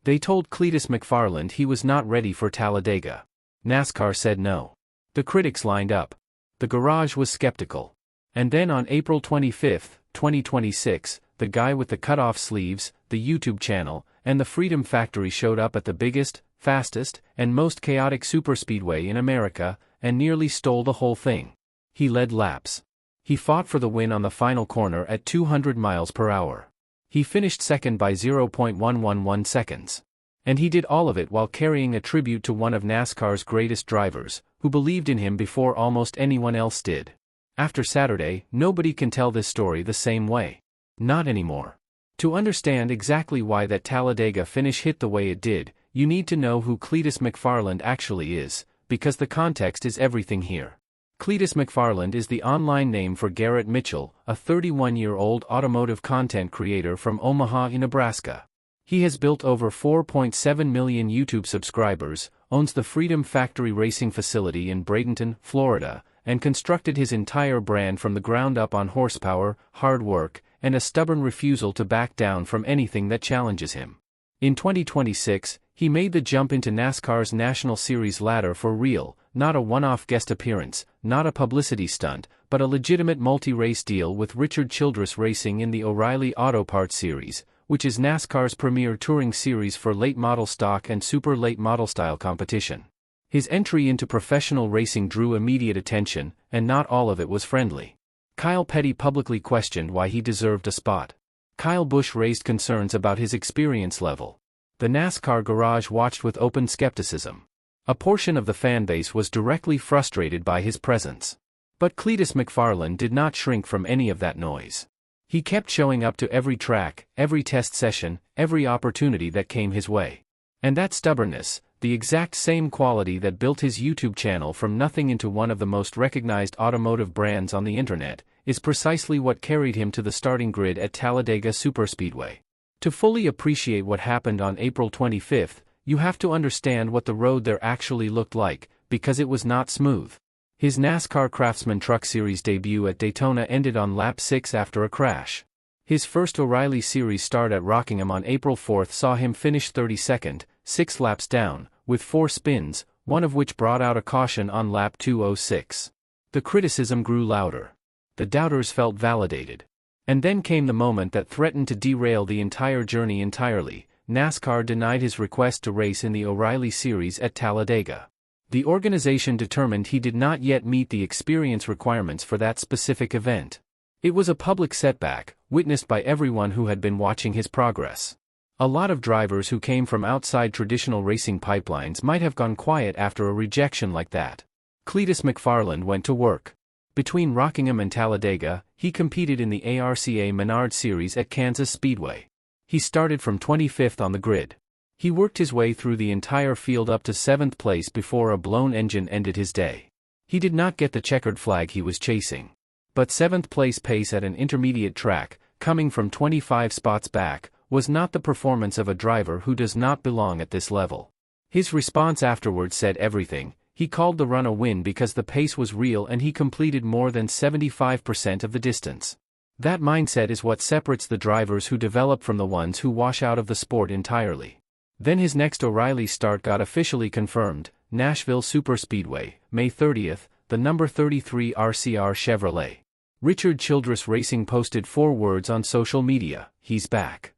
They told Cleetus McFarland he was not ready for Talladega. NASCAR said no. The critics lined up. The garage was skeptical. And then on April 25, 2026, the guy with the cut-off sleeves, the YouTube channel, and the Freedom Factory showed up at the biggest, fastest, and most chaotic superspeedway in America, and nearly stole the whole thing. He led laps. He fought for the win on the final corner at 200 miles per hour. He finished second by 0.111 seconds. And he did all of it while carrying a tribute to one of NASCAR's greatest drivers, who believed in him before almost anyone else did. After Saturday, nobody can tell this story the same way. Not anymore. To understand exactly why that Talladega finish hit the way it did, you need to know who Cleetus McFarland actually is, because the context is everything here. Cleetus McFarland is the online name for Garrett Mitchell, a 31-year-old automotive content creator from Omaha, Nebraska. He has built over 4.7 million YouTube subscribers, owns the Freedom Factory racing facility in Bradenton, Florida, and constructed his entire brand from the ground up on horsepower, hard work, and a stubborn refusal to back down from anything that challenges him. In 2026, he made the jump into NASCAR's National Series ladder for real, not a one-off guest appearance, not a publicity stunt, but a legitimate multi-race deal with Rette Jones Racing in the O'Reilly Auto Parts Series, which is NASCAR's premier touring series for late-model stock and super late-model style competition. His entry into professional racing drew immediate attention, and not all of it was friendly. Kyle Petty publicly questioned why he deserved a spot. Kyle Busch raised concerns about his experience level. The NASCAR garage watched with open skepticism. A portion of the fanbase was directly frustrated by his presence. But Cleetus McFarland did not shrink from any of that noise. He kept showing up to every track, every test session, every opportunity that came his way. And that stubbornness, the exact same quality that built his YouTube channel from nothing into one of the most recognized automotive brands on the internet, is precisely what carried him to the starting grid at Talladega Superspeedway. To fully appreciate what happened on April 25, you have to understand what the road there actually looked like, because it was not smooth. His NASCAR Craftsman Truck Series debut at Daytona ended on lap 6 after a crash. His first O'Reilly Series start at Rockingham on April 4 saw him finish 32nd, 6 laps down, with 4 spins, one of which brought out a caution on lap 206. The criticism grew louder. The doubters felt validated. And then came the moment that threatened to derail the entire journey entirely. NASCAR denied his request to race in the O'Reilly Series at Talladega. The organization determined he did not yet meet the experience requirements for that specific event. It was a public setback, witnessed by everyone who had been watching his progress. A lot of drivers who came from outside traditional racing pipelines might have gone quiet after a rejection like that. Cleetus McFarland went to work. Between Rockingham and Talladega, he competed in the ARCA Menards Series at Kansas Speedway. He started from 25th on the grid. He worked his way through the entire field up to 7th place before a blown engine ended his day. He did not get the checkered flag he was chasing. But 7th place pace at an intermediate track, coming from 25 spots back, was not the performance of a driver who does not belong at this level. His response afterwards said everything. He called the run a win because the pace was real and he completed more than 75% of the distance. That mindset is what separates the drivers who develop from the ones who wash out of the sport entirely. Then his next O'Reilly start got officially confirmed, Nashville Superspeedway, May 30th, the number 33 RCR Chevrolet. Rette Jones Racing posted 4 words on social media: "He's back."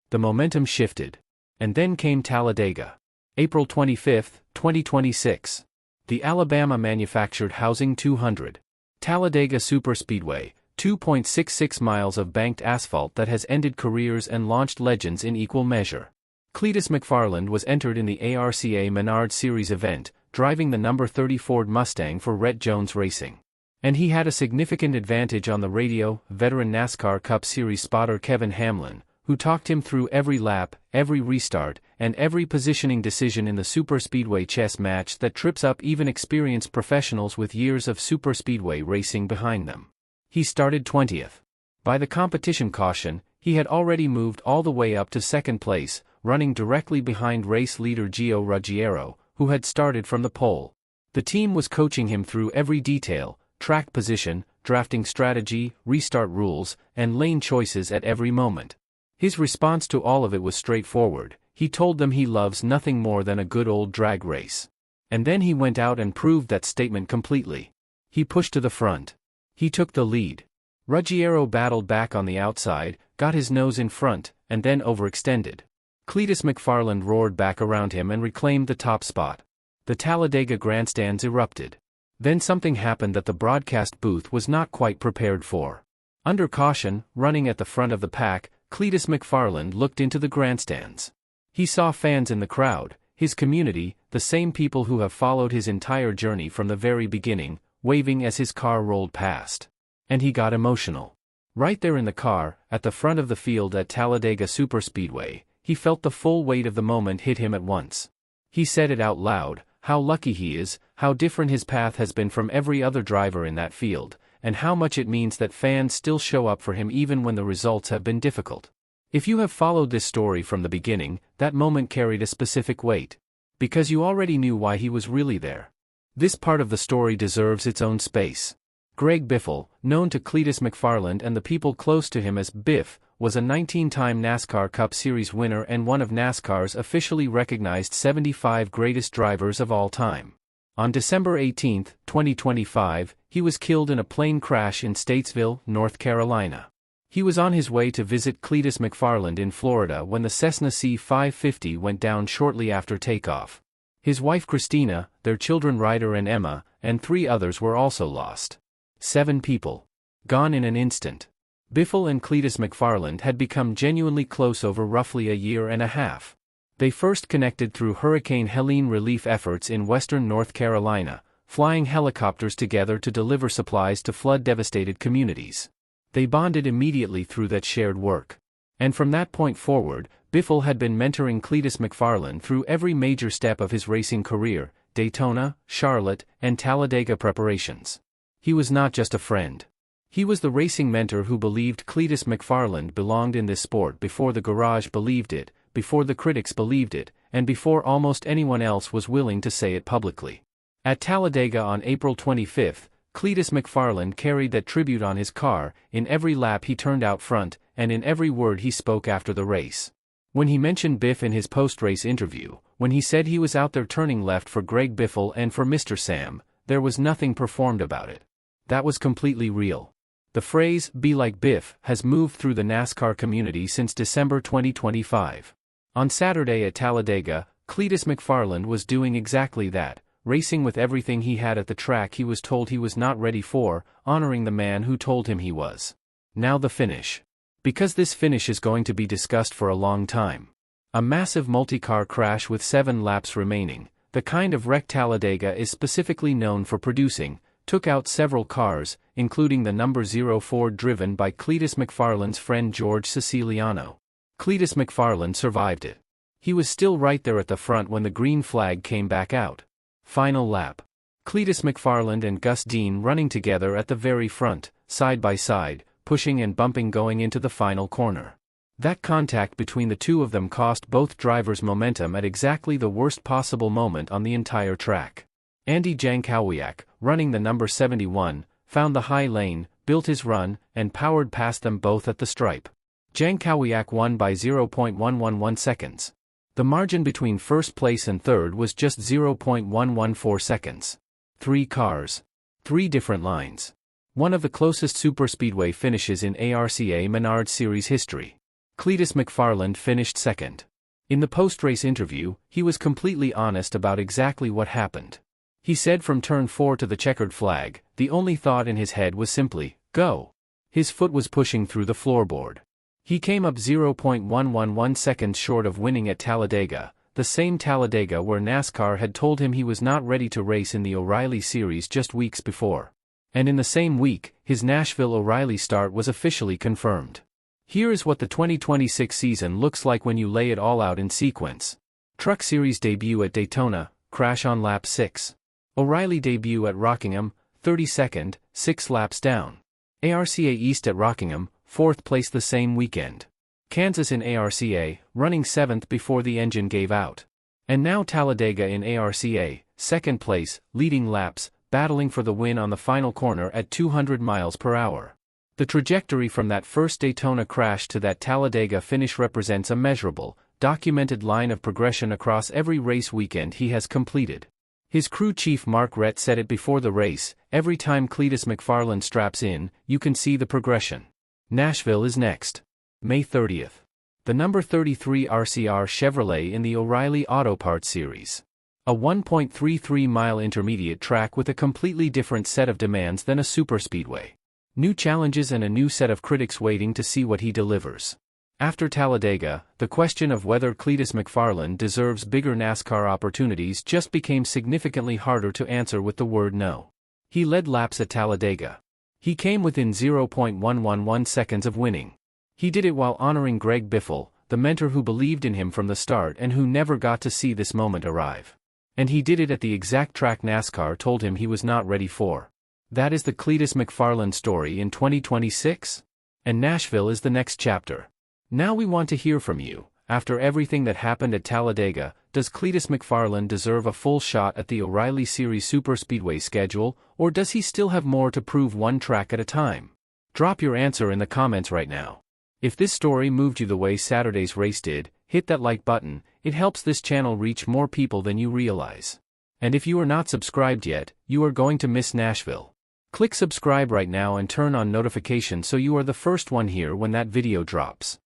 The momentum shifted. And then came Talladega. April 25, 2026. The Alabama-manufactured Housing 200. Talladega Superspeedway, 2.66 miles of banked asphalt that has ended careers and launched legends in equal measure. Cleetus McFarland was entered in the ARCA Menards Series event, driving the number 30 Ford Mustang for Rette Jones Racing. And he had a significant advantage on the radio. Veteran NASCAR Cup Series spotter Kevin Hamlin, who talked him through every lap, every restart, and every positioning decision in the superspeedway chess match that trips up even experienced professionals with years of superspeedway racing behind them. He started 20th. By the competition caution, he had already moved all the way up to 2nd place, running directly behind race leader Gio Ruggiero, who had started from the pole. The team was coaching him through every detail: track position, drafting strategy, restart rules, and lane choices at every moment. His response to all of it was straightforward: He told them he loves nothing more than a good old drag race. And then he went out and proved that statement completely. He pushed to the front. He took the lead. Ruggiero battled back on the outside, got his nose in front, and then overextended. Cleetus McFarland roared back around him and reclaimed the top spot. The Talladega grandstands erupted. Then something happened that the broadcast booth was not quite prepared for. Under caution, running at the front of the pack, Cleetus McFarland looked into the grandstands. He saw fans in the crowd, his community, the same people who have followed his entire journey from the very beginning, waving as his car rolled past. And he got emotional. Right there in the car, at the front of the field at Talladega Superspeedway, he felt the full weight of the moment hit him at once. He said it out loud, how lucky he is, how different his path has been from every other driver in that field, and how much it means that fans still show up for him even when the results have been difficult. If you have followed this story from the beginning, that moment carried a specific weight. Because you already knew why he was really there. This part of the story deserves its own space. Greg Biffle, known to Cleetus McFarland and the people close to him as Biff, was a 19-time NASCAR Cup Series winner and one of NASCAR's officially recognized 75 greatest drivers of all time. On December 18, 2025, he was killed in a plane crash in Statesville, North Carolina. He was on his way to visit Cleetus McFarland in Florida when the Cessna C550 went down shortly after takeoff. His wife Christina, their children Ryder and Emma, and 3 others were also lost. 7 people. Gone in an instant. Biffle and Cleetus McFarland had become genuinely close over roughly a year and a half. They first connected through Hurricane Helene relief efforts in western North Carolina, flying helicopters together to deliver supplies to flood-devastated communities. They bonded immediately through that shared work. And from that point forward, Biffle had been mentoring Cleetus McFarland through every major step of his racing career, Daytona, Charlotte, and Talladega preparations. He was not just a friend. He was the racing mentor who believed Cleetus McFarland belonged in this sport before the garage believed it, before the critics believed it, and before almost anyone else was willing to say it publicly. At Talladega on April 25, Cleetus McFarland carried that tribute on his car, in every lap he turned out front, and in every word he spoke after the race. When he mentioned Biff in his post-race interview, when he said he was out there turning left for Greg Biffle and for Mr. Sam, there was nothing performed about it. That was completely real. The phrase, "be like Biff," has moved through the NASCAR community since December 2025. On Saturday at Talladega, Cleetus McFarland was doing exactly that, racing with everything he had at the track he was told he was not ready for, honoring the man who told him he was. Now the finish. Because this finish is going to be discussed for a long time. A massive multi-car crash with 7 laps remaining, the kind of wreck Talladega is specifically known for producing, took out several cars, including the number 0 Ford driven by Cleetus McFarland's friend George Siciliano. Cleetus McFarland survived it. He was still right there at the front when the green flag came back out. Final lap. Cleetus McFarland and Gus Dean running together at the very front, side by side, pushing and bumping going into the final corner. That contact between the two of them cost both drivers momentum at exactly the worst possible moment on the entire track. Andy Jankowiak, running the number 71, found the high lane, built his run, and powered past them both at the stripe. Jankowiak won by 0.111 seconds. The margin between first place and third was just 0.114 seconds. 3 cars. 3 different lines. One of the closest superspeedway finishes in ARCA Menards Series history. Cleetus McFarland finished second. In the post-race interview, he was completely honest about exactly what happened. He said from turn 4 to the checkered flag, the only thought in his head was simply, go. His foot was pushing through the floorboard. He came up 0.111 seconds short of winning at Talladega, the same Talladega where NASCAR had told him he was not ready to race in the O'Reilly Series just weeks before. And in the same week, his Nashville O'Reilly start was officially confirmed. Here is what the 2026 season looks like when you lay it all out in sequence. Truck Series debut at Daytona, crash on lap 6. O'Reilly debut at Rockingham, 32nd, 6 laps down. ARCA East at Rockingham, 4th place the same weekend. Kansas in ARCA, running 7th before the engine gave out. And now Talladega in ARCA, 2nd place, leading laps, battling for the win on the final corner at 200 miles per hour. The trajectory from that first Daytona crash to that Talladega finish represents a measurable, documented line of progression across every race weekend he has completed. His crew chief Mark Rette said it before the race, "Every time Cleetus McFarland straps in, you can see the progression." Nashville is next. May 30th. The number 33 RCR Chevrolet in the O'Reilly Auto Parts Series. A 1.33-mile intermediate track with a completely different set of demands than a superspeedway. New challenges and a new set of critics waiting to see what he delivers. After Talladega, the question of whether Cleetus McFarland deserves bigger NASCAR opportunities just became significantly harder to answer with the word no. He led laps at Talladega. He came within 0.111 seconds of winning. He did it while honoring Greg Biffle, the mentor who believed in him from the start and who never got to see this moment arrive. And he did it at the exact track NASCAR told him he was not ready for. That is the Cleetus McFarland story in 2026? And Nashville is the next chapter. Now we want to hear from you. After everything that happened at Talladega, does Cleetus McFarland deserve a full shot at the O'Reilly Series Superspeedway schedule, or does he still have more to prove one track at a time? Drop your answer in the comments right now. If this story moved you the way Saturday's race did, hit that like button. It helps this channel reach more people than you realize. And if you are not subscribed yet, you are going to miss Nashville. Click subscribe right now and turn on notifications so you are the first one here when that video drops.